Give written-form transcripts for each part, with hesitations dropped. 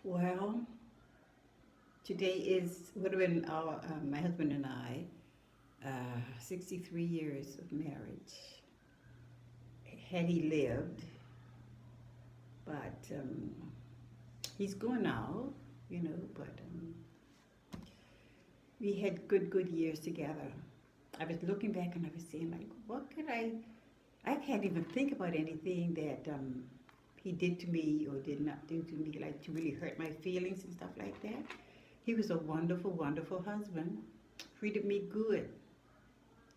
Well, today would have been my husband and I, 63 years of marriage. Had he lived, but he's gone now, but we had good years together. I was looking back and I was saying, like, what could I can't even think about anything that he did to me or did not do to me, like to really hurt my feelings and stuff like that. He was a wonderful, wonderful husband. Treated me good.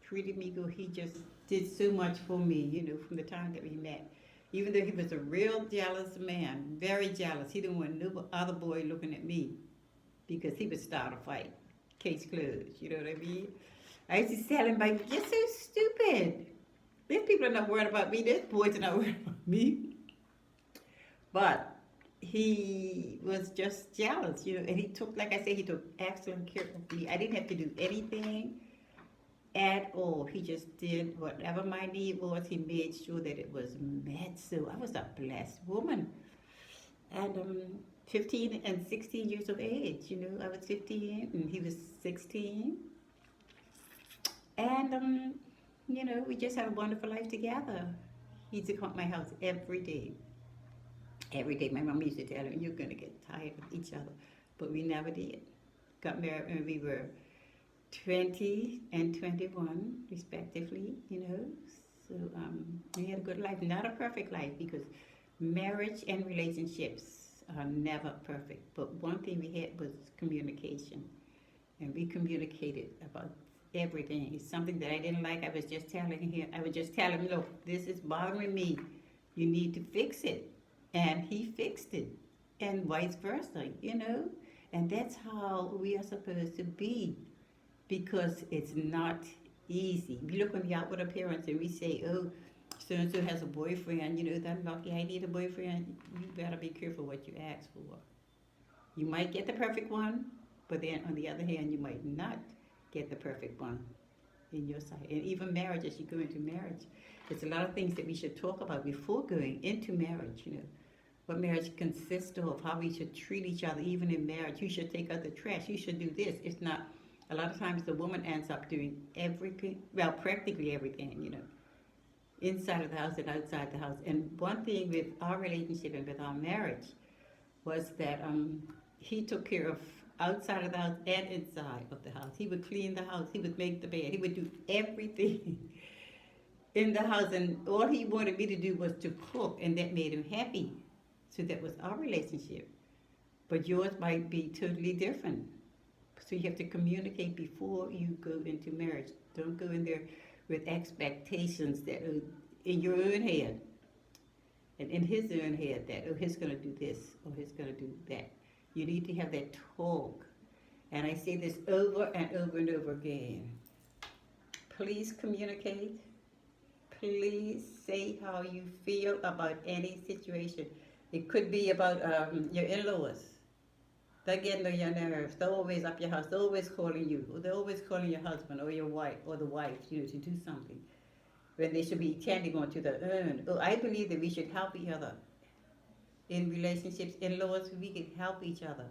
Treated me good. He just did so much for me, from the time that we met. Even though he was a real jealous man, very jealous. He didn't want no other boy looking at me because he would start a fight. Case closed. You know what I mean? I used to tell him, like, you're so stupid. These people are not worried about me. These boys are not worried about me. But he was just jealous, and he took, like I said, he took excellent care of me. I didn't have to do anything at all. He just did whatever my need was. He made sure that it was met. So I was a blessed woman. And 15 and 16 years of age, I was 15 and he was 16. And, we just had a wonderful life together. He used to come to my house every day. Every day. My mom used to tell him, you're going to get tired of each other. But we never did. Got married when we were 20 and 21, respectively, So we had a good life. Not a perfect life because marriage and relationships are never perfect. But one thing we had was communication. And we communicated about everything. It's something that I didn't like. I was just telling him, look, this is bothering me. You need to fix it. And he fixed it. And vice versa, And that's how we are supposed to be. Because it's not easy. We look on the outward appearance and we say, oh, so and so has a boyfriend, that lucky I need a boyfriend. You better be careful what you ask for. You might get the perfect one, but then on the other hand, you might not get the perfect one in your sight. And even marriage, as you go into marriage, there's a lot of things that we should talk about before going into marriage, what marriage consists of, how we should treat each other, even in marriage. You should take out the trash. You should do this. It's not, a lot of times the woman ends up doing everything, well, practically everything, inside of the house and outside the house. And one thing with our relationship and with our marriage was that he took care of outside of the house and inside of the house. He would clean the house. He would make the bed. He would do everything in the house. And all he wanted me to do was to cook, and that made him happy. So that was our relationship. But yours might be totally different. So you have to communicate before you go into marriage. Don't go in there with expectations that are in your own head and in his own head that, oh, he's going to do this or he's going to do that. You need to have that talk. And I say this over and over and over again. Please communicate. Please say how you feel about any situation. It could be about your in-laws. They're getting on your nerves. They're always up your house. They're always calling you. Or they're always calling your husband or your wife or the wife, to do something. When they should be tending on to their own. Oh, I believe that we should help each other. In relationships, in-laws, we can help each other.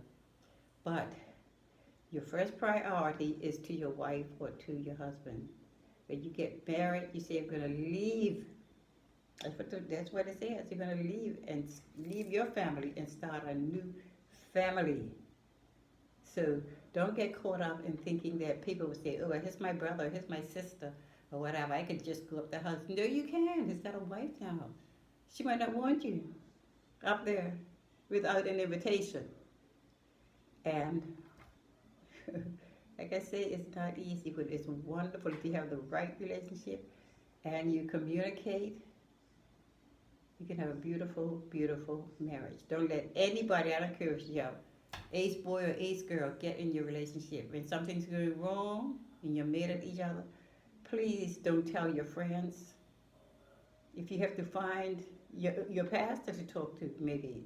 But your first priority is to your wife or to your husband. When you get married, you say, I'm going to leave. That's what it says. You're going to leave and leave your family and start a new family. So don't get caught up in thinking that people will say, oh, here's my brother, here's my sister, or whatever. I could just go up the house. No, you can't. He's got a wife now. She might not want you up there without an invitation. And like I say, it's not easy, but it's wonderful if you have the right relationship and you communicate. You can have a beautiful, beautiful marriage. Don't let anybody, I don't care if you're ace boy or ace girl, get in your relationship. When something's going wrong and you're mad at each other, please don't tell your friends. If you have to find your pastor to talk to, maybe,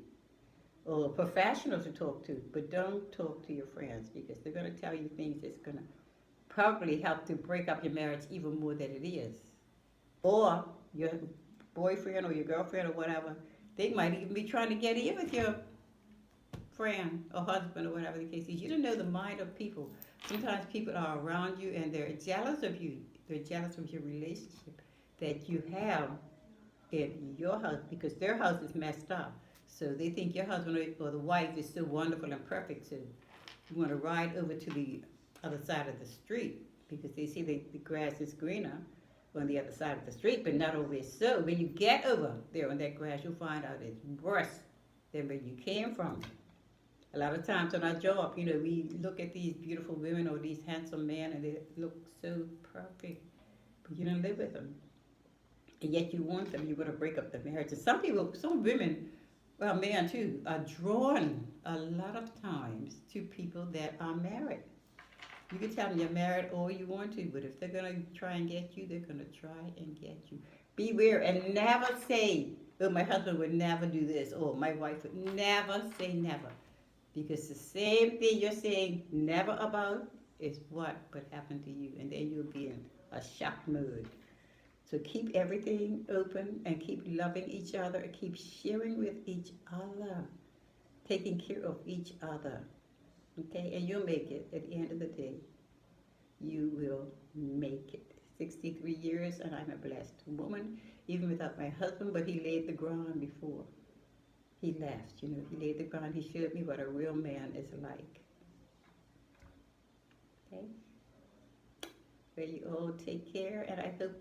or a professional to talk to, but don't talk to your friends because they're going to tell you things that's going to probably help to break up your marriage even more than it is. Or your boyfriend or your girlfriend or whatever, they might even be trying to get in with your friend or husband or whatever the case is. You don't know the mind of people. Sometimes people are around you and they're jealous of you. They're jealous of your relationship that you have in your house because their house is messed up. So they think your husband or the wife is so wonderful and perfect. So you want to ride over to the other side of the street because they see the grass is greener on the other side of the street, but not always so. When you get over there on that grass, you'll find out it's worse than where you came from. A lot of times on our job, we look at these beautiful women or these handsome men and they look so perfect, but you don't live with them. And yet you want them, you want to break up the marriage. And some people, some women, well, men too, are drawn a lot of times to people that are married. You can tell them you're married all you want to, but if they're going to try and get you, they're going to try and get you. Beware and never say, oh, my husband would never do this, or my wife would never say never. Because the same thing you're saying never about is what would happen to you, and then you'll be in a shock mode. So keep everything open and keep loving each other, and keep sharing with each other, taking care of each other. Okay, and you'll make it at the end of the day. You will make it. 63 years, and I'm a blessed woman, even without my husband, but he laid the ground before he left. He laid the ground. He showed me what a real man is like. Okay? Well, you all take care, and I hope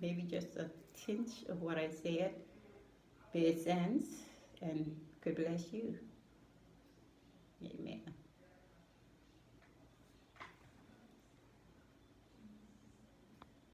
maybe just a tinge of what I said made sense and could bless you. Amen.